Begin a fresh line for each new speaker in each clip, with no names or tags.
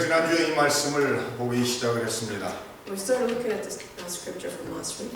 지난주에 이 말씀을 보기 시작을 했습니다.
We started looking at this scripture from last week.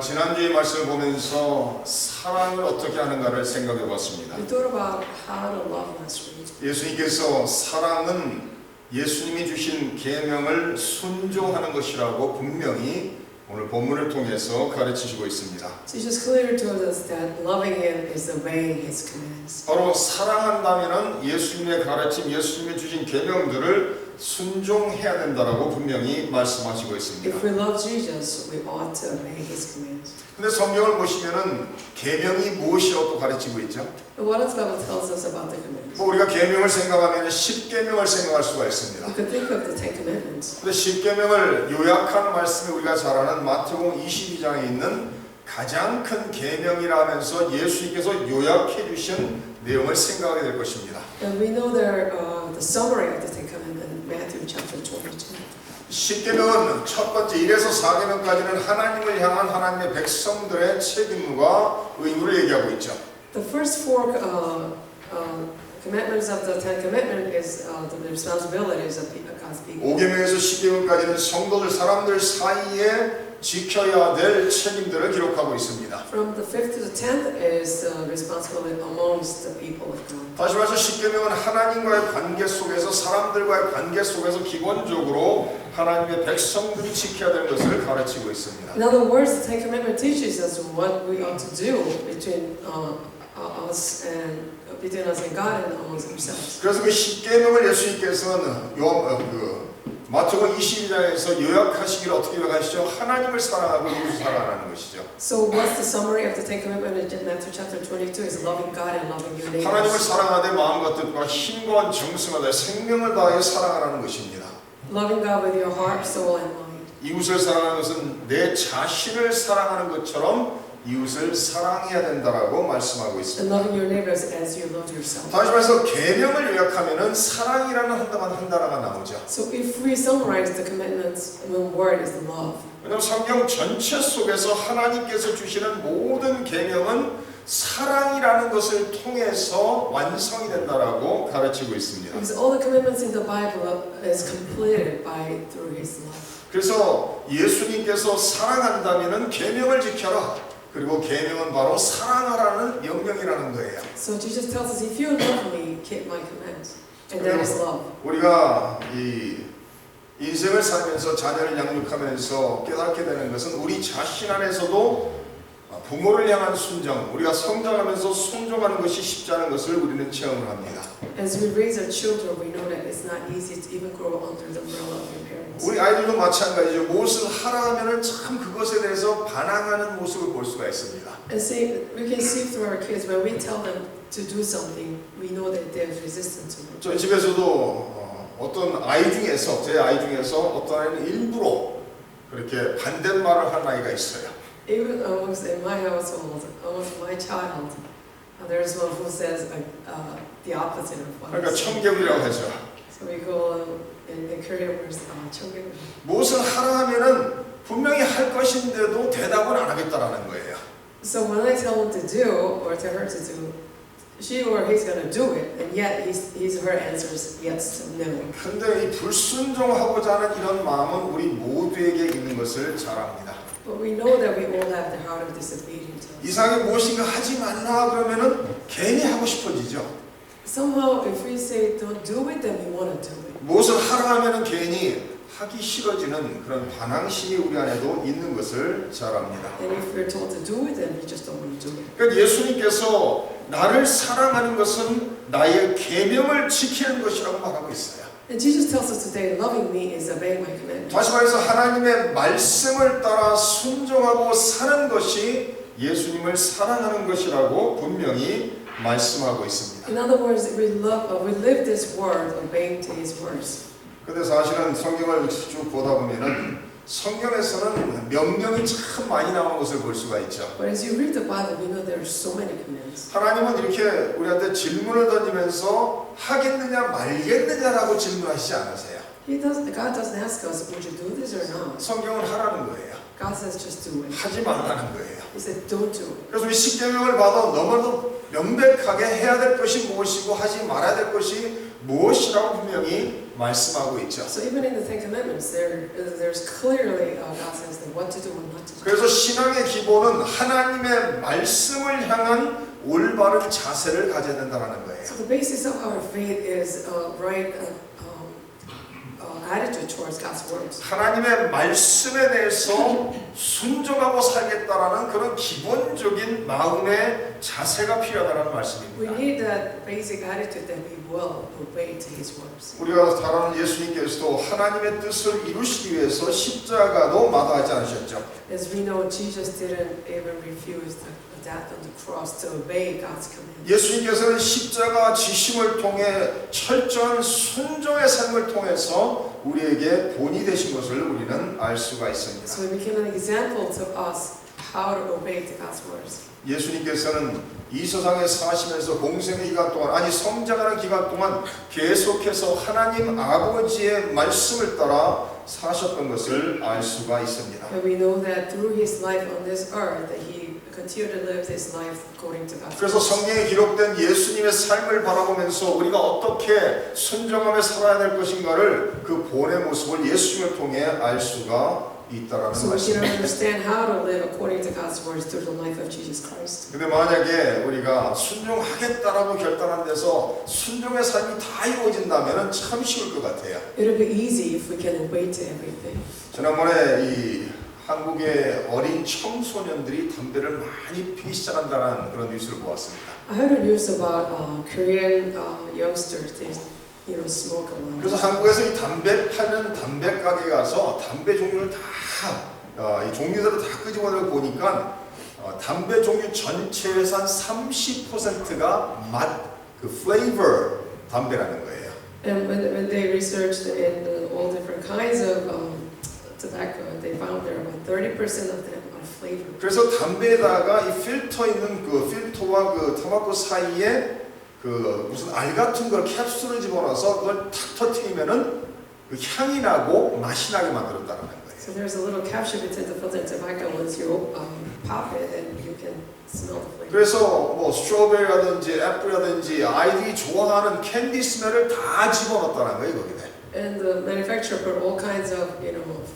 지난주에 이 말씀을 보면서 사랑을 어떻게 하는가를 생각해 보았습니다.
We thought about how to love last week.
예수님께서 사랑은 예수님이 주신 계명을 순종하는 것이라고 분명히 오늘 본문을 통해서 가르치시고 있습니다.
Jesus clearly told us that loving Him is obeying His commands.
바로 사랑한다면은 예수님의 가르침, 예수님이 주신 계명들을 순종해야 된다라고 분명히 말씀하시고 있습니다.
If we love Jesus, we ought to obey His commands.
근데 성경을 보시면은 계명이 무엇이라고 가르치고 있죠?
But what else Bible tells us about the commandments?
우리가 계명을 생각하면 10계명을 생각할 수가 있습니다.
We could think of the Ten Commandments.
근데 10계명을 요약한 말씀이 우리가 잘 아는 마태복음 22장에 있는 가장 큰 계명이라 하면서 예수님께서 요약해 주신 내용을 생각하게 될 것입니다.
And we know there the summary of the Ten Commandments in Matthew chapter 22.
10계명은 첫 번째 1에서 4계명까지는 하나님을 향한 하나님의 백성들의 책임과 의무를 얘기하고 있죠.
The first four commandments of the Ten Commandments is the responsibilities of God's people.
5계명에서 10계명까지는 성도들 사람들 사이에 지켜야 될 책임들을 기록하고 있습니다.
From the 5th to the 10th is the responsibility amongst the people of God.
다시 말해서 10계명은 하나님과의 관계 속에서 사람들과의 관계 속에서 기본적으로 하나님의 백성들이 지켜야 될 것을 가르치고 있습니다.
In other words, the Ten Commandments teaches us what we ought to do between us and God and amongst ourselves.
그래서 그 10계명을 예수님께서는 마태복음 22장에서 요약하시기를 어떻게 요약하시죠? 하나님을 사랑하고 이웃을 사랑하는 것이죠.
So what's the summary of the Ten Commandments in Matthew chapter 22 is loving God and loving your neighbors.
하나님을 사랑하되 마음과 뜻과 힘과 정성을 다해 생명을 다해 사랑하라는 것입니다.
Loving God with your heart, soul, and mind.
이웃을 사랑하는 것은 내 자신을 사랑하는 것처럼 이웃을 사랑해야 된다라고 말씀하고
And
있습니다.
loving your neighbors as you love yourself.
다시 말해서 계명을 요약하면은 사랑이라는 한 단어가 나오죠.
So if we summarize the commandments, one word is love.
왜냐하면 성경 전체 속에서 하나님께서 주시는 모든 계명은 사랑이라는 것을 통해서 완성이 된다라고 가르치고 있습니다.
Because all the commandments in the Bible is completed through His love.
그래서 예수님께서 사랑한다면은 계명을 지켜라. 그리고 계명은 바로 사랑하라는 명령이라는 거예요.
So Jesus tells us, if you love me, keep my commands, and that is love.
우리가 이 인생을 살면서 자녀를 양육하면서 깨닫게 되는 것은 우리 자신 안에서도 부모를 향한 순종, 우리가 성장하면서 순종하는 것이 쉽지 않은 것을 우리는 체험을 합니다.
As we raise our children, we know that it's not easy to even grow under the umbrella of your parents.
우리 아이들도 마찬가지죠. 무엇을 하라 하면은 참 그것에 대해서 반항하는 모습을 볼 수가 있습니다.
And see, we can see through our kids when we tell them to do something, we know that there's resistance to it.
저희 집에서도 어떤 아이 중에서 제 아이 중에서 어떤 아이는 일부러 그렇게 반대말을 한 아이가 있어요.
Even amongst in my household, amongst my child, there's one who says the opposite of what.
그러니까 청개구리라고 하죠.
So we call in Korean words 청개구리.
무엇을 하라 하면은 분명히 할 것인데도 대답을 안 하겠다라는 거예요.
So when I tell him to do or to her to do, she or he's going to do it, and yet her answer is yes to no.
근데 이 불순종하고자 하는 이런 마음은 우리 모두에게 있는 것을 잘 압니다.
But we know that we all have the heart of disobedience.
이상하게 무엇인가 하지 말라 그러면은 괜히 하고 싶어지죠.
Somehow, if we say don't do it, then we want to do it.
무엇을 하라 하면은 괜히 하기 싫어지는 그런 반항심이 우리 안에도 있는 것을 잘 압니다.
And if we're told to do it, then we just don't want to do it.
그러니까 예수님께서 나를 사랑하는 것은 나의 계명을 지키는 것이라고 말하고 있어요.
And Jesus tells us today, loving me is obeying my commandments.
다시 말해서 하나님의 말씀을 따라 순종하고 사는 것이 예수님을 사랑하는 것이라고 분명히 말씀하고 있습니다.
In other words, we live this word, obeying to His words.
근데 사실은 성경을 쭉 보다 보면은 성경에서는 명령이 참 많이 나오는 것을 볼 수가 있죠.
But as you read the Bible, we know there are so many commands.
하나님은 이렇게 우리한테 질문을 던지면서 하겠느냐 말겠느냐라고 질문하시지 않으세요.
God doesn't ask us, would you do this or not?
성경은 하라는 거예요.
God says just do it.
하지 말라는 거예요.
He said don't do it.
그래서 우리 십계명을 봐도 너무나도 명백하게 해야 될 것이 무엇이고 하지 말아야 될 것이 무엇이라고 분명히 말씀하고 있죠.
So even in the Ten Commandments, there's clearly God says that what to do and not to do.
그래서 신앙의 기본은 하나님의 말씀을 향한 올바른 자세를 가져야 된다는 거예요.
So the basis of our faith is right attitude towards God's words.
하나님의 말씀에 대해서 순종하고 살겠다라는 그런 기본적인 마음의 자세가 필요하다는
We
말씀입니다.
need that basic attitude that we will obey to His words.
우리가 잘 아는 예수님께서도 하나님의 뜻을 이루시기 위해서 십자가도 마다하지 않으셨죠.
As we know, Jesus didn't even refuse the death on the cross to obey God's command.
예수님께서는 십자가 지심을 통해 철저한 순종의 삶을 통해서 우리에게 본이 되신 것을 우리는 알 수가 있습니다.
So He became an example to us how to obey to God's words.
예수님께서는 이 세상에 사시면서 공생의 기간 동안 아니 성장하는 기간 동안 계속해서 하나님 아버지의 말씀을 따라 사셨던 것을 알 수가 있습니다.
And we know that through His life on this earth, that He continued to live His life according to God's
그래서
words.
성경에 기록된 예수님의 삶을 바라보면서 우리가 어떻게 순종하며 살아야 될 것인가를 그 본의 모습을 예수님을 통해 알 수가 있다라는
So we can
말씀입니다.
understand how to live according to God's words through the life of Jesus Christ.
근데 만약에 우리가 순종하겠다라고 결단한 데서 순종의 삶이 다 이루어진다면 참 쉬울 것 같아요.
It'll be easy if we can obey to everything.
지난번에 이 한국의 어린 청소년들이 담배를 많이 피기 시작한다는 그런 뉴스를 보았습니다.
I heard a news about Korean youngsters. They, smoke a lot.
그래서 한국에서 이 담배 파는 담배 가게 가서 담배 종류를 다 이 종류대로 다 끄집어내고 보니까 담배 종류 전체에서 한 30%가 그 flavor 담배라는 거예요.
And when they researched in all different kinds of tobacco, they found there about 30% of them are flavored.
그래서 담배에다가 이 필터 있는 그 필터와 그 타바코 사이에 그 무슨 알 같은 걸 캡슐을 집어넣어서 그걸 탁 터뜨리면은 그 향이 나고 맛이 나게 만들었다는 거예요.
So there's a little capsule between the filter and tobacco. Once you pop it, and you can smell the flavor.
그래서 뭐 스트로베리라든지 애플이라든지 아이들이 좋아하는 캔디 스멜을 다 집어넣었다는 거예요 거기에.
And the manufacturer put all kinds of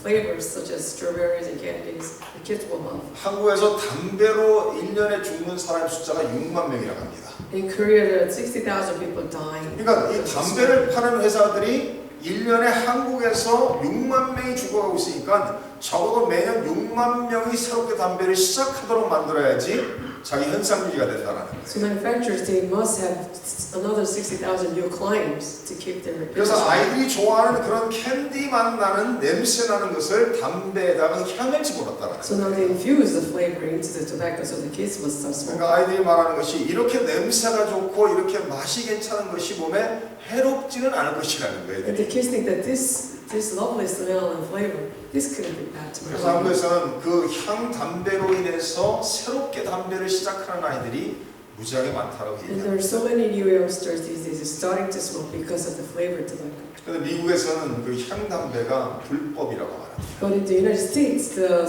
flavors such as strawberries and candies. The kids will love.
한국에서 담배로 1년에 죽는 사람 숫자가 6만 명이라고 합니다.
In Korea, there are 60,000 people dying.
그러니까 이 담배를 파는 회사들이 1년에 한국에서 6만 명이 죽어가고 있으니까 적어도 매년 6만 명이 새롭게 담배를 시작하도록 만들어야지 자기 현상 유지가 된다는 거예요.
So manufacturers, they must have another 60,000 new clients to keep their.
그래서 아이들이 좋아하는 그런 캔디 맛 나는 냄새 나는 것을 담배에다가 향을 집어넣었다는
So
거예요.
now they infuse the flavor into the tobacco, so the kids will start smoking.
그러니까 아이들이 말하는 것이 이렇게 냄새가 좋고 이렇게 맛이 괜찮은 것이 몸에 해롭지는 않을 것이라는 거예요.
And the kids think that this lovely smell and flavor, this couldn't be bad to my
그래서
body.
한국에서는 그 향 담배로 인해서 새롭게 담배를 시작하는 아이들이 무지하게 많다고
And
얘기합니다.
there are so many new youngsters these days starting to smoke because of the flavored tobacco.
그런데 미국에서는 그 향 담배가 불법이라고 말합니다.
But in the United States, the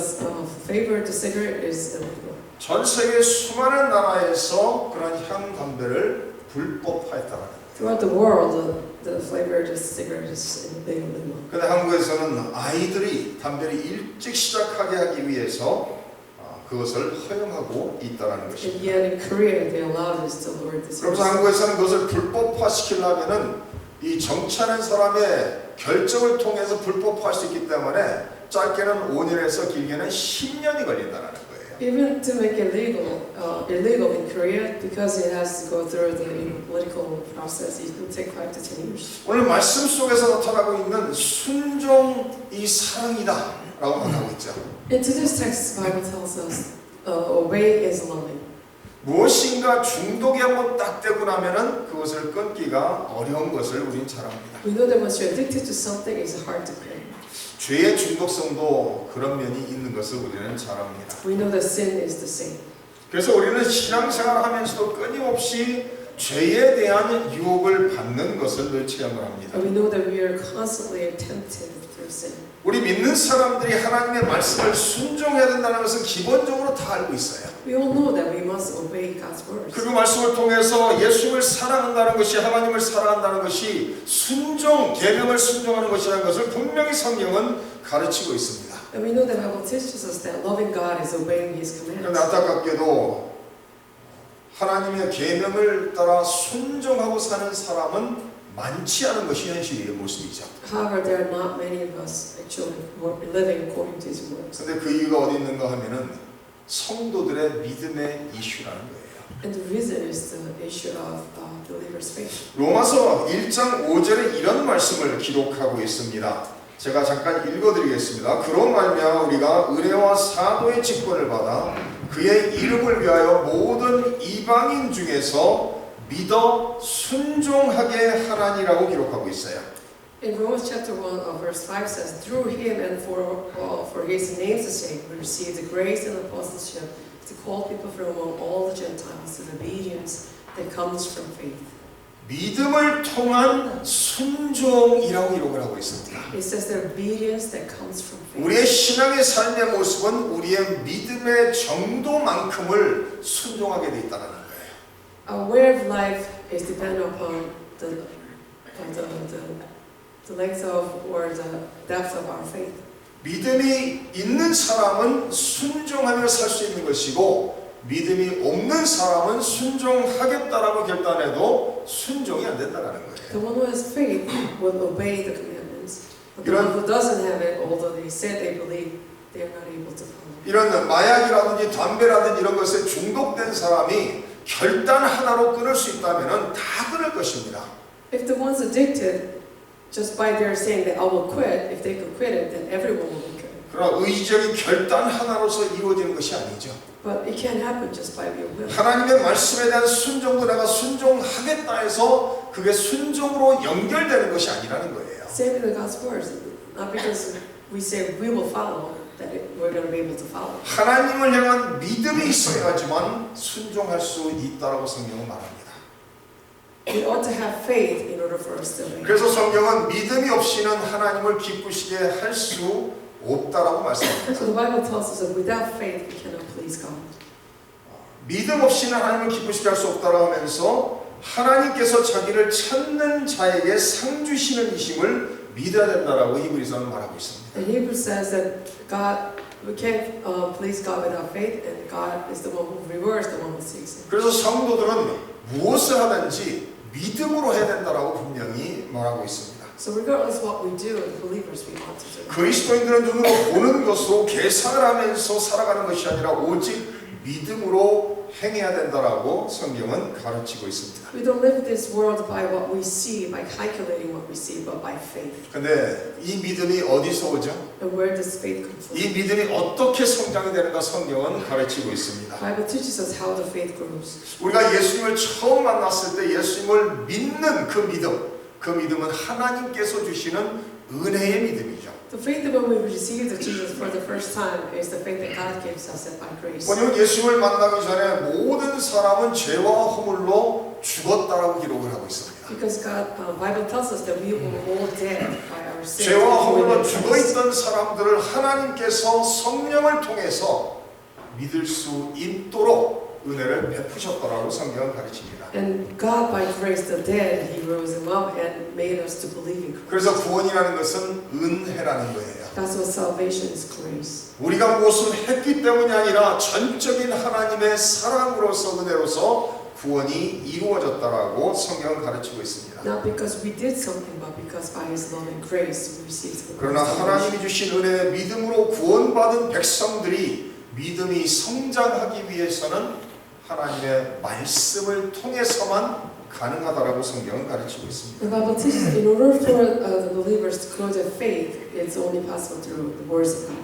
flavored cigarette is illegal.
전 세계 수많은 나라에서 그런 향 담배를 불법화했다는 거예요.
Throughout the world, the flavored cigarette is illegal.
그런데 한국에서는 아이들이 담배를 일찍 시작하게 하기 위해서 그것을 허용하고 있다는
And
것입니다.
yet in Korea, they allow this to lower this.
그래서 한국에서는 그것을 불법화시키려면은 이 정치하는 사람의 결정을 통해서 불법화할 수 있기 때문에 짧게는 5년에서 길게는 10년이 걸린다는 거예요.
Even to make it illegal in Korea, because it has to go through the political process, it will take 5 to 10 years.
오늘 말씀 속에서 나타나고 있는 순종이 사랑이다라고 말하고 있죠.
Into this text, the Bible tells us, obey is loving.
무엇인가 중독이 한번 딱 되고 나면은 그것을 끊기가 어려운 것을 우리는 잘 압니다.
We know that once you're addicted to something, it's hard to quit.
죄의 중독성도 그런 면이 있는 것을 우리는 잘 압니다.
We know that sin is the same.
그래서 우리는 신앙생활을 하면서도 끊임없이 죄에 대한 유혹을 받는 것을 늘 체험을 합니다.
And we know that we are constantly tempted through sin.
우리 믿는 사람들이 하나님의 말씀을 순종해야 된다는 것은 기본적으로 다 알고 있어요.
We all know that we must obey God's words.
그 말씀을 통해서 예수님을 사랑한다는 것이, 하나님을 사랑한다는 것이 순종, 계명을 순종하는 것이라는 것을 분명히 성경은 가르치고 있습니다.
And we know that the Bible teaches us that loving God is obeying His
그런데
commands.
안타깝게도 하나님의 계명을 따라 순종하고 사는 사람은 많지 않은 것이 현실의 모습이죠.
However, there are not many of us actually who are living according to His words.
그런데 그 이유가 어디 있는가 하면은 성도들의 믿음의 이슈라는 거예요.
And the reason is the issue of believers' faith.
로마서 1장 5절에 이런 말씀을 기록하고 있습니다. 제가 잠깐 읽어드리겠습니다. 그로 말미암아 우리가 은혜와 사도의 직분을 받아 그의 이름을 위하여 모든 이방인 중에서 믿어 순종하게 하나니라고 기록하고 있어요.
In Romans chapter 1 verse 5 says, through Him and for His name's sake we receive the grace and apostleship to call people from among all the Gentiles to the obedience that comes from faith.
믿음을 통한 순종이라고 기록을 하고 있습니다.
It says the obedience that comes from faith.
우리의 신앙의 삶의 모습은 우리의 믿음의 정도만큼을 순종하게 돼 있다는 거예요.
Our way of life is dependent upon the length of or the depth of our faith.
믿음이 있는 사람은 순종하며 살 수 있는 것이고 믿음이 없는 사람은 순종하겠다라고 결단해도 순종이 안 된다는 거예요.
The one who has faith will obey the commandments. But the one who doesn't have it, although they say they believe, they are not able to follow.
이런 마약이라든지 담배라든지 이런 것에 중독된 사람이 결단 하나로 끊을 수 있다면 다 끊을 것입니다.
If the ones addicted, just by their saying that I will quit, if they could quit it, then everyone will be quit.
그러나 의지적인 결단 하나로서 이루어지는 것이 아니죠.
But it can't happen just by your will.
하나님의 말씀에 대한 순종도 내가 순종하겠다 해서 그게 순종으로 연결되는 것이 아니라는 거예요.
Same with God's words, not because we say we will follow, that we're going to be able to follow.
하나님을 향한 믿음이 있어야지만 순종할 수 있다라고 성경은 말합니다.
We ought to have faith in order for us to obey.
그래서 성경은 믿음이 없이는 하나님을 기쁘시게 할 수 없다라고 말씀합니다.
So the Bible tells us that without faith we cannot please God.
믿음 없이는 하나님을 기쁘시게 할 수 없다라고 하면서 하나님께서 자기를 찾는 자에게 상 주시는 이심을 믿어야 된다라고 히브리서는 말하고 있습니다.
And Hebrews says that God, we can't please God without faith, and God is the one who rewards the one who seeks Him.
그래서 성도들은 무엇을 하든지 믿음으로 해야 된다라고 분명히 말하고 있습니다.
So regardless what we do, as believers, we ought to do.
그리스도인들은 눈으로 보는 것으로 계산을 하면서 살아가는 것이 아니라 오직 믿음으로 행해야 된다라고 성경은 가르치고 있습니다.
We don't live this world by what we see, by calculating what we see, but by faith.
근데 이 믿음이 어디서 오죠?
And where does faith come from?
이 믿음이 어떻게 성장이 되는가 성경은 가르치고 있습니다.
The Bible teaches us how the faith grows.
우리가 예수님을 처음 만났을 때 예수님을 믿는 그 믿음은 하나님께서 주시는 은혜의 믿음이죠.
The faith that when we receive the Jesus for the first time is the faith that God gives us by grace.
왜냐하면 예수님을 만나기 전에 모든 사람은 죄와 허물로 죽었다라고 기록을 하고 있습니다.
Because God, Bible tells us that we were all dead by our sins.
죄와 허물로 죽어있던 사람들을 하나님께서 성령을 통해서 믿을 수 있도록 은혜를 베푸셨다라고 성경은 가르칩니다.
And God, by grace, the dead, He rose them up and made us to believe in Christ.
그래서 구원이라는 것은 은혜라는 거예요.
That's what salvation is, grace.
우리가 무엇을 했기 때문이 아니라 전적인 하나님의 사랑으로서 은혜로서 구원이 이루어졌다라고 성경은 가르치고 있습니다.
Not because we did something, but because by His love and grace we received the
그러나
salvation.
하나님이 주신 은혜 믿음으로 구원받은 백성들이 믿음이 성장하기 위해서는 하나님의 말씀을 통해서만 가능하다라고 성경은 가르치고 있습니다.
The Bible teaches that in order for the believers to grow their faith, it's only possible through the words of God.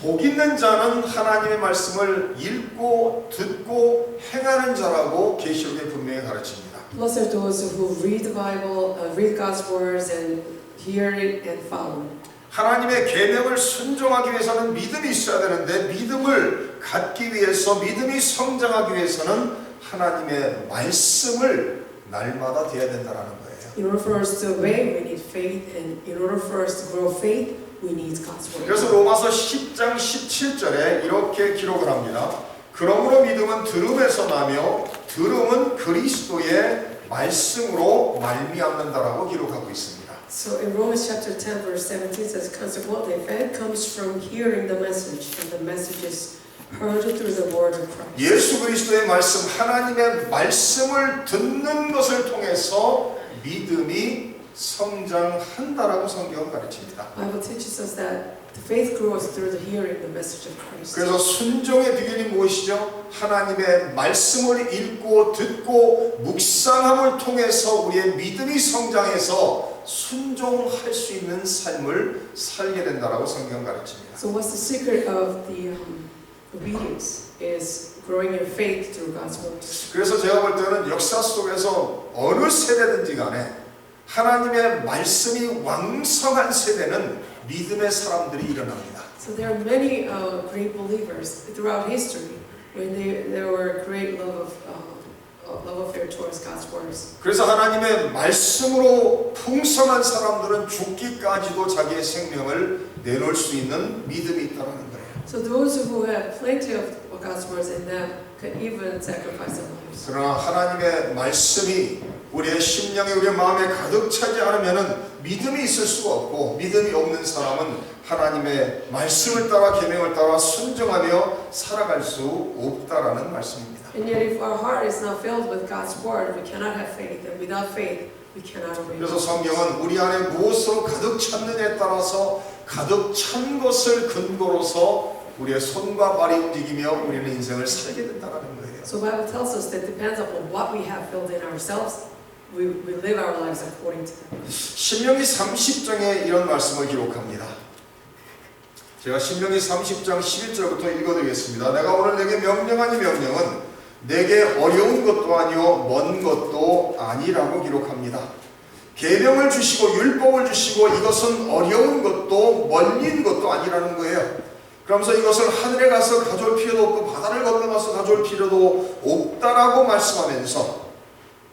복 있는 자는 하나님의 말씀을 읽고 듣고 행하는 자라고 계시록에 분명히 가르칩니다.
Blessed are those who read the Bible, read God's words, and hear it and follow it.
하나님의 계명을 순종하기 위해서는 믿음이 있어야 되는데 믿음을 갖기 위해서 믿음이 성장하기 위해서는 하나님의 말씀을 날마다 돼야 된다는 거예요.
In order for us to obey, we need faith, and in order for us to grow faith, we need God's word.
그래서 로마서 10장 17절에 이렇게 기록을 합니다. 그러므로 믿음은 들음에서 나며 들음은 그리스도의 말씀으로 말미암는다라고 기록하고 있습니다.
So in Romans chapter 10 verse 17 says, consequently, faith comes from hearing the message, and the message is heard through the word of Christ.
예수 그리스도의 말씀, 하나님의 말씀을 듣는 것을 통해서 믿음이 성장한다라고 성경은 가르칩니다.
Bible teaches us that the faith grows through the hearing the message of Christ.
그래서 순종의 비결이 무엇이죠? 하나님의 말씀을 읽고 듣고 묵상함을 통해서 우리의 믿음이 성장해서 순종할 수 있는 삶을 살게 된다라고 성경 가르칩니다.
So what's the secret of the obedience is growing your faith through God's word.
그래서 제가 볼 때는 역사 속에서 어느 세대든지 간에 하나님의 말씀이 왕성한 세대는 믿음의 사람들이 일어납니다.
So there are many great believers throughout history when there were great love affair towards God's words.
그래서 하나님의 말씀으로 풍성한 사람들은 죽기까지도 자기의 생명을 내놓을 수 있는 믿음이 있다는 거예요.
So those who have plenty of God's words in them can even sacrifice their lives.
그러나 하나님의 말씀이 우리의 심령에 우리의 마음에 가득 차지 않으면은 믿음이 있을 수가 없고, 믿음이 없는 사람은 하나님의 말씀을 따라 계명을 따라 순종하며 살아갈 수 없다라는 말씀입니다.
And yet if our heart is not filled with God's word, we cannot have faith, and without faith, we cannot obey.
그래서 성경은 우리 안에 무엇으로 가득 찼느냐에 따라서 가득 찬 것을 근거로서 우리의 손과 발이 움직이며 우리는 인생을 살게 된다는 거예요.
So Bible tells us that depends upon what we have filled in ourselves, we live our lives according to that.
신명기 30장에 이런 말씀을 기록합니다. 제가 신명기 30장 11절부터 읽어드리겠습니다. 내가 오늘 내게 명령한 이 명령은 내게 어려운 것도 아니요 먼 것도 아니라고 기록합니다. 계명을 주시고 율법을 주시고 이것은 어려운 것도 멀린 것도 아니라는 거예요. 그러면서 이것을 하늘에 가서 가져올 필요도 없고 바다를 건너가서 가져올 필요도 없다라고 말씀하면서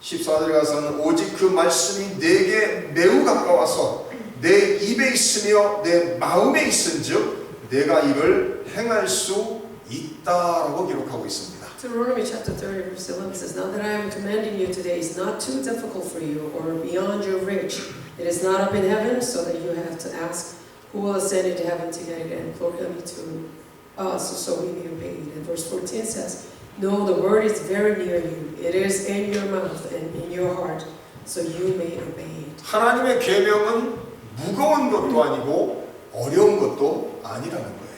14절에 가서는 오직 그 말씀이 내게 매우 가까워서 내 입에 있으며 내 마음에 있은즉 내가 이를 행할 수 있다라고 기록하고 있습니다.
Deuteronomy chapter 30 verse 11 says, Now that I am commanding you today is not too difficult for you or beyond your reach. It is not up in heaven so that you have to ask who will ascend into heaven to get it and proclaim it to us so we may obey it. And verse 14 says, No, the word is very near you. It is in your mouth and in your heart so you may obey it.
하나님의 계명은 무거운 것도 아니고 어려운 것도 아니라는 거예요.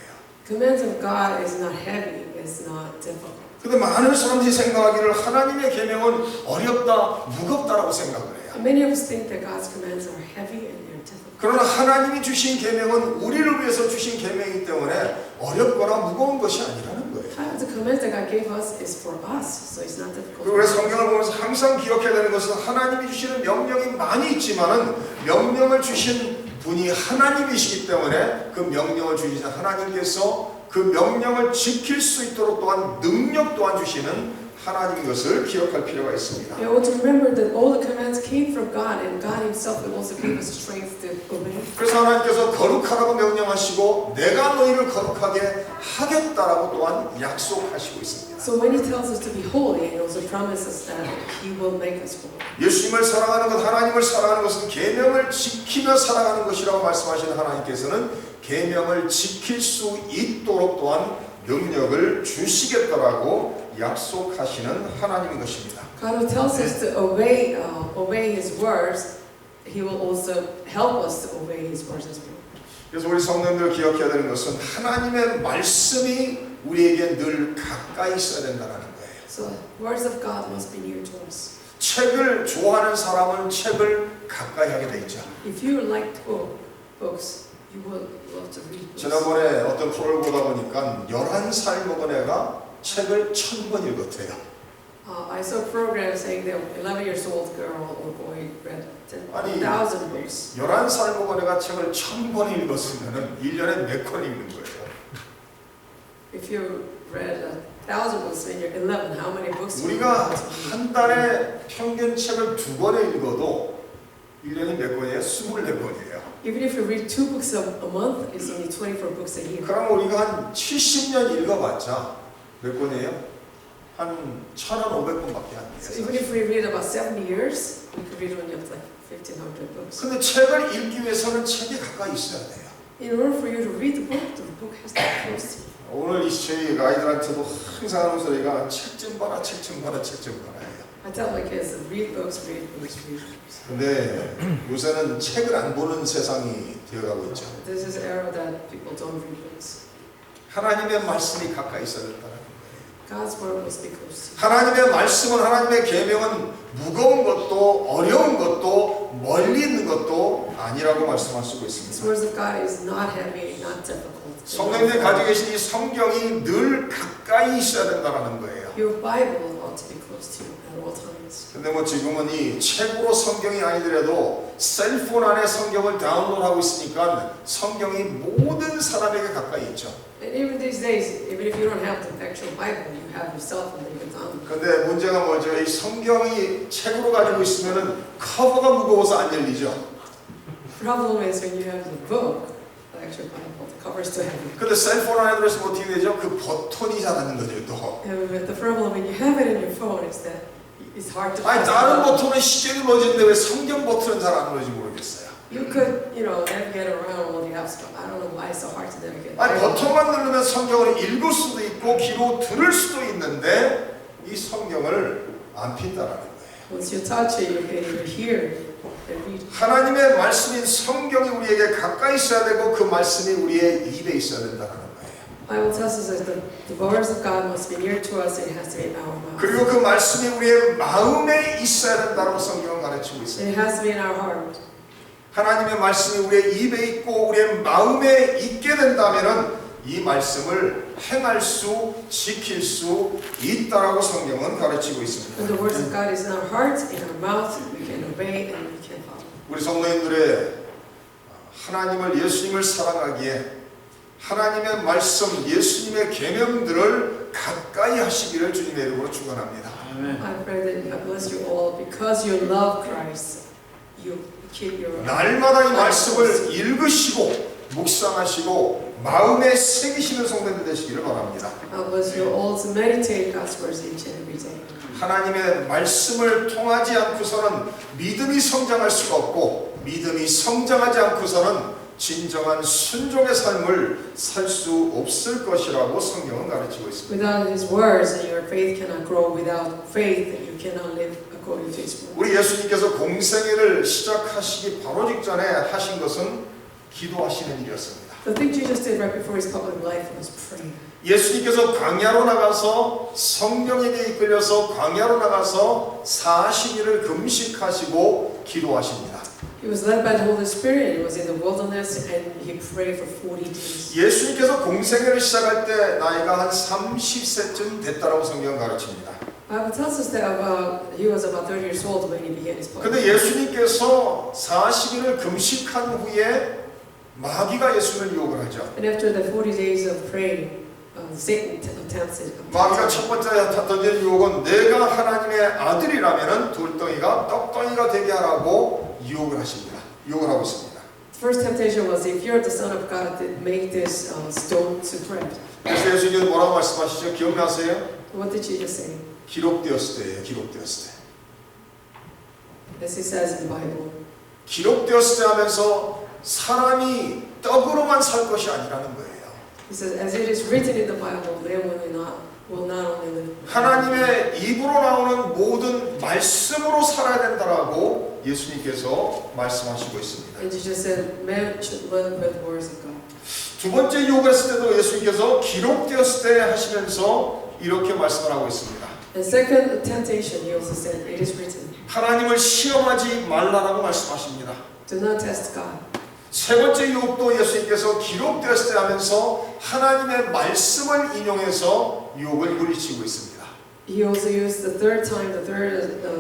Commands of God is not heavy, it's not difficult.
근데 많은 사람들이 생각하기를 하나님의 계명은 어렵다, 무겁다라고 생각을 해요.
And many of us think that God's commands are heavy and they're difficult.
그러나 하나님이 주신 계명은 우리를 위해서 주신 계명이기 때문에 어렵거나 무거운 것이 아니라는 거예요.
The commands that God gave us is for us, so it's not difficult.
그래서 성경을 보면서 항상 기억해야 되는 것은 하나님이 주시는 명령이 많이 있지만은 명령을 주신 분이 하나님이시기 때문에 그 명령을 주신 하나님께서 그 명령을 지킬 수 있도록 또한 능력 또한 주시는 하나님인 것을 기억할 필요가 있습니다.
We ought to remember that all the commands came from God, and God Himself will also give us strength to obey.
그래서 하나님께서 거룩하라고 명령하시고 내가 너희를 거룩하게 하겠다라고 또한 약속하시고 있습니다.
So when He tells us to be holy, He also promises that He will make us holy.
예수님을 사랑하는 것, 하나님을 사랑하는 것은 계명을 지키며 살아가는 것이라고 말씀하시는 하나님께서는 계명을 지킬 수 있도록 또한 능력을 주시겠다라고 약속하시는 하나님인 것입니다.
God who tells us to obey His words, He will also help us to obey His words as well.
그래서 우리 성도님들 기억해야 되는 것은 하나님의 말씀이 우리에게 늘 가까이 있어야 된다는 거예요.
So words of God must be near to us.
책을 좋아하는 사람은 책을 가까이 하게 돼 있죠.
If you like books, you will love to read books.
지난번에 어떤 프로를 보다 보니까 11살 먹은 애가 책을 1000번 읽었대요.
I saw a program saying that 11 years old girl or boy read 10,000 books.
11살 먹은 애가 책을 1000번 읽었으면 1년에 몇 권 읽는 거예요?
If you read 1,000 books when you're 11, how many books do you
우리가
want to read?
한 달에 평균 책을 2권에 읽어도 1년이 몇 권이에요? 24권이에요.
Even if you read 2 books a month, it's only 24 books a year.
그럼 우리가 한 70년 읽어봤자 몇 권이에요? 한 1,500권밖에 안
So even
돼요.
if we read about 70 years, we could read only up to like 1,500 books.
근데 책을 읽기 위해서는 책이 가까이 있어야 돼요.
In order for you to read the book has to be close to you.
오늘 이 저희 아이들한테도 항상 하는 소리가 책 좀 봐라, 책 좀 봐라, 책 좀 봐라예요.
I tell my kids, read books, read books, read books.
근데 요새는 책을 안 보는 세상이 되어가고 있죠.
This is an era that people don't read books.
하나님의 말씀이 가까이 있어야 된다는 거예요.
God's word must be close to you.
하나님의 말씀은 하나님의 계명은 무거운 것도 어려운 것도 멀리 있는 것도 아니라고 말씀하시고
The
있습니다.
words of God is not heavy, not difficult.
성령님이 가지고 계신 이 성경이 늘 가까이 있어야 된다는 거예요.
Your Bible ought to be close to you at all times.
근데 뭐 지금은 이 책으로 성경이 아니더라도 셀폰 안에 성경을 다운로드하고 있으니까 성경이 모든 사람에게 가까이 있죠.
And even these days, even if you don't have the actual Bible, you have your cell phone that you can download.
근데 문제가 뭐죠? 이 성경이 책으로 가지고 있으면은 커버가 무거워서 안 열리죠.
The problem is when you have the book, the actual Bible, the cover is too heavy.
근데 셀폰 안에 들어있으면 어떻게 되죠? 그 버튼이 잘하는 거죠 또.
And the problem when you have it in your phone is that it's hard to
아니
press.
다른
the button.
버튼은 쉽게 눌러지는데 왜 성경 버튼은 잘 안 눌러지는지 모르겠어요.
You could, navigate around all the apps, but I don't know why it's so hard to navigate.
아니 버튼만 누르면 성경을 읽을 수도 있고 귀로 들을 수도 있는데 이 성경을 안 핀다라는 거예요.
Once you touch it, you can either hear and read.
하나님의 말씀인 성경이 우리에게 가까이 있어야 되고 그 말씀이 우리의 입에 있어야 된다는 거예요.
Bible tells us that the words of God must be near to us and it has to be in our mouth.
그리고 그 말씀이 우리의 마음에 있어야 된다고 성경은 가르치고 있습니다.
And it has to be in our heart.
하나님의 말씀이 우리의 입에 있고 우리의 마음에 있게 된다면은 이 말씀을 행할 수, 지킬 수 있다라고 성경은 가르치고
When
있습니다.
the words of God is in our heart, in our mouth, we can obey and we can follow.
우리 성도님들의 하나님을 예수님을 사랑하기에 하나님의 말씀, 예수님의 계명들을 가까이 하시기를 주님의 이름으로 축원합니다.
I pray that God bless you all because you love Christ. You keep your
날마다 이 말씀을 읽으시고 묵상하시고 마음에 새기시는 성도들 되시기를 바랍니다.
God bless you all to meditate God's words each and every day.
하나님의 말씀을 통하지 않고서는 믿음이 성장할 수가 없고 믿음이 성장하지 않고서는 진정한 순종의 삶을 살 수 없을 것이라고 성경은 가르치고 있습니다.
Without His words, your faith cannot grow. Without faith, you cannot live according to His word.
우리 예수님께서 공생애를 시작하시기 바로 직전에 하신 것은 기도하시는 일이었습니다.
The thing Jesus did right before His public life was pray.
예수님께서 광야로 나가서 성령에게 이끌려서 광야로 나가서 40일을 금식하시고 기도하십니다.
He was led by the Holy Spirit. He was in the wilderness and He prayed for 40 days.
예수님께서 공생애를 시작할 때 나이가 한 30세쯤 됐다라고 성경은 가르칩니다.
Bible tells us that he was about 30 years old when he began his public
근데 예수님께서 40일을 금식한 후에 마귀가 예수님을 유혹을 하죠.
And after the 40 days of praying, Satan tempts it.
마귀가 첫 번째 던진 유혹은 내가 하나님의 아들이라면은 돌덩이가 떡덩이가 되게 하라고 유혹을 하십니다. 유혹을 하고 있습니다.
The first temptation was, if you're the Son of God, then make this stone to bread.
그래서 예수님은 뭐라고 말씀하시죠? 기억나세요?
What did Jesus say?
기록되었을 때예요. 기록되었을 때.
As He says in the Bible.
기록되었을 때 하면서 사람이 떡으로만 살 것이 아니라는 거예요.
He says, as it is written in the Bible, man will not only live.
하나님의 입으로 나오는 모든 말씀으로 살아야 된다라고 예수님께서 말씀하시고 있습니다.
And Jesus said, man should live with the words of God.
두 번째 유혹을 했을 때도 예수님께서 기록되었을 때 하시면서 이렇게 말씀을 하고 있습니다.
And second temptation, He also said, it is written,
하나님을 시험하지 말라라고 말씀하십니다.
do not test God.
세 번째 유혹도 예수님께서 기록되었을 때 하면서 하나님의 말씀을 인용해서 유혹을 물리치고 있습니다.
He also used the third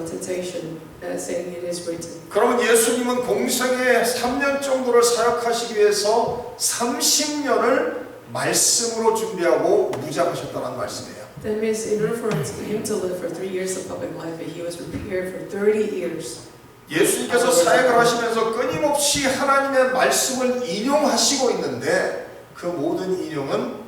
temptation, saying it is written.
그러면 예수님은 공생애 3년 정도를 사역하시기 위해서 30년을 말씀으로 준비하고 무장하셨다는 말씀이에요.
That means in order for him to live for 3 years of public life, he was prepared for 30 years.
예수님께서 사역을 하시면서 끊임없이 하나님의 말씀을 인용하시고 있는데 그 모든 인용은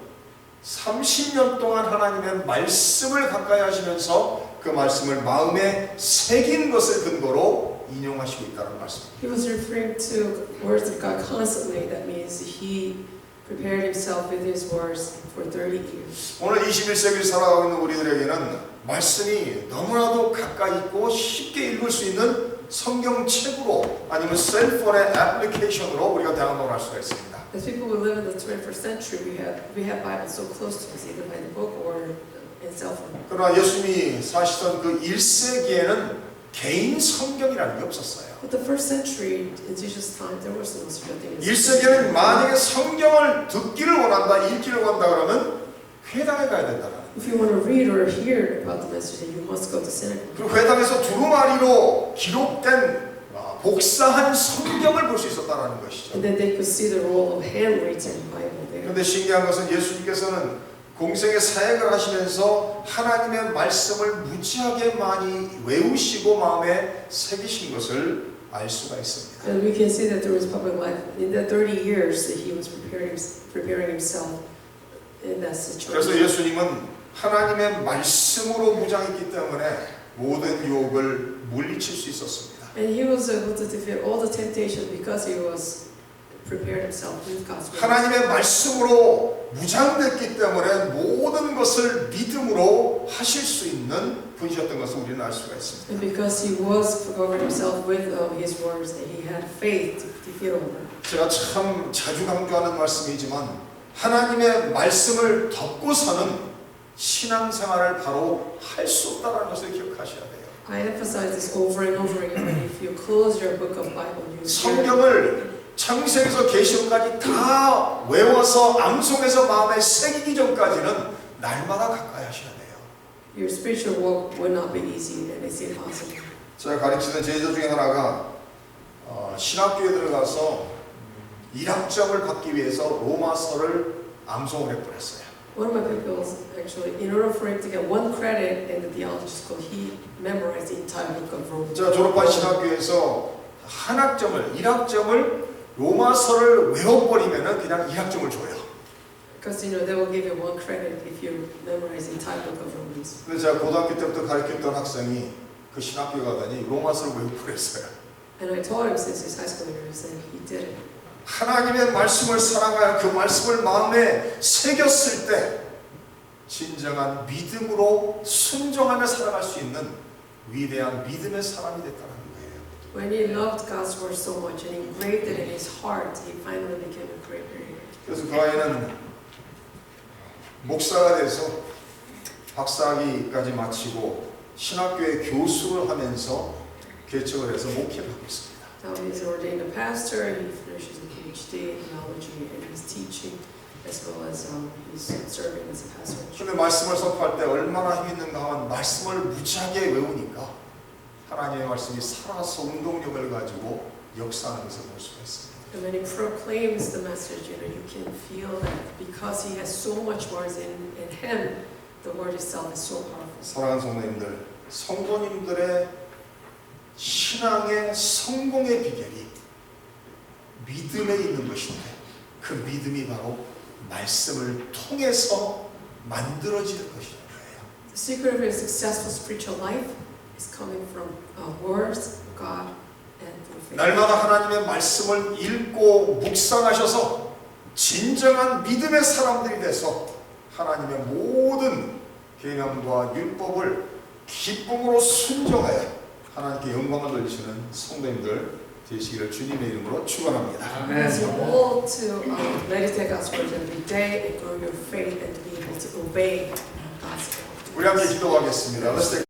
30년 동안 하나님의 말씀을 가까이 하시면서 그 말씀을 마음에 새긴 것을 근거로 인용하시고 있다는 말씀입니다.
He was referring to words of God constantly. That means he prepared himself with his words for 30 years.
오늘 21세기를 살아가고 있는 우리들에게는 말씀이 너무나도 가까이 있고 쉽게 읽을 수 있는 성경책으로 아니면 셀폰의 애플리케이션으로 우리가 대응을 할 수가 있습니다.
As people who live in the 21st century, we have Bibles so close to us, either by the book or in cell phone.
그러나 예수님이 사시던 그 1세기에는 개인 성경이라는 게 없었어요.
But the first century, in Jesus' time, there was no such a thing as
1세기에는 만약에 성경을 듣기를 원한다, 읽기를 원한다 그러면 회당에 가야 된다는.
If you want to read or hear about the message, then you must go to synagogue.
그 회당에서 두루마리로 기록된 복사한 성경을 볼 수 있었다는 것이죠.
And then they could see the roll of handwritten Bible there.
그런데 신기한 것은 예수님께서는 공생의 사역을 하시면서 하나님의 말씀을 무지하게 많이 외우시고 마음에 새기신 것을 알 수가 있습니다.
And we can see that through his public life, in that 30 years, that he was preparing himself in that
그래서
situation.
예수님은 하나님의 말씀으로 무장했기 때문에 모든 유혹을 물리칠 수 있었습니다.
And he was able to defeat all the temptations because he was prepared himself with God's word.
하나님의 말씀으로 무장됐기 때문에 모든 것을 믿음으로 하실 수 있는 분이셨던 것을 우리는 알 수가 있습니다.
And because he was covered himself with his words, that he had faith to defeat all that.
제가 참 자주 강조하는 말씀이지만 하나님의 말씀을 덮고서는 신앙생활을 바로 할 수 없다는 것을 기억하셔야 돼요.
I emphasize this over and over again. But if you close your book of Bible, you
성경을 창세기에서 계시록까지 다 외워서 암송해서 마음에 새기기 전까지는 날마다 가까이 하셔야 돼요.
your spiritual walk will not be easy, and it's impossible.
제가 가르치는 제자 중에 하나가 신학교에 들어가서 1학점을 받기 위해서 로마서를 암송을 해버렸어요.
One of my pupils, actually, in order for him to get 1 credit in the theology school, he memorized the entire book of Romans.
제가 졸업한 신학교에서 한 학점을 1학점을 로마서를 외워버리면은 그냥 2학점을 줘요.
Because they will give you 1 credit if you memorize the entire book of Romans.
근데 제가 고등학교 때부터 가르쳤던 학생이 그 신학교 가더니 로마서를 외워버렸어요.
And I taught him since his high school years, and he did it.
하나님의 말씀을 사랑하여 그 말씀을 마음에 새겼을 때 진정한 믿음으로 순종하며 살아갈 수 있는 위대한 믿음의 사람이 됐다는 거예요.
When he loved God's word so much and engraved it in his heart, he finally became a great believer.
그래서 그 아이는 목사가 돼서 박사학위까지 마치고 신학교의 교수를 하면서 개척을 해서 목회를 하고 있습니다.
Now he's ordained a pastor, he finishes a PhD in theology, and he's teaching as well as he's serving as a pastor.
근데 말씀을 선포할 때 얼마나 힘 있는가 하면 말씀을 무지하게 외우니까 하나님의 말씀이 살아서 운동력을 가지고 역사하는 것을 볼 수가 있습니다.
And when he proclaims the message, you can feel that because he has so much words in him, the word itself is so powerful.
사랑하는 성도님들, 성도님들의 신앙의 성공의 비결이 믿음에 있는 것인데 그 믿음이 바로 말씀을 통해서 만들어지는 것이라는 거예요.
The secret of a successful spiritual life is coming from words of God and through faith.
날마다 하나님의 말씀을 읽고 묵상하셔서 진정한 믿음의 사람들이 돼서 하나님의 모든 계명과 율법을 기쁨으로 순종하여 하나님께 영광을 돌리시는 성도님들 되시기를 주님의 이름으로 축원합니다.
As you all to meditate God's word every day and grow your faith and to be able to obey God's word.
우리 함께 기도하겠습니다. Let's take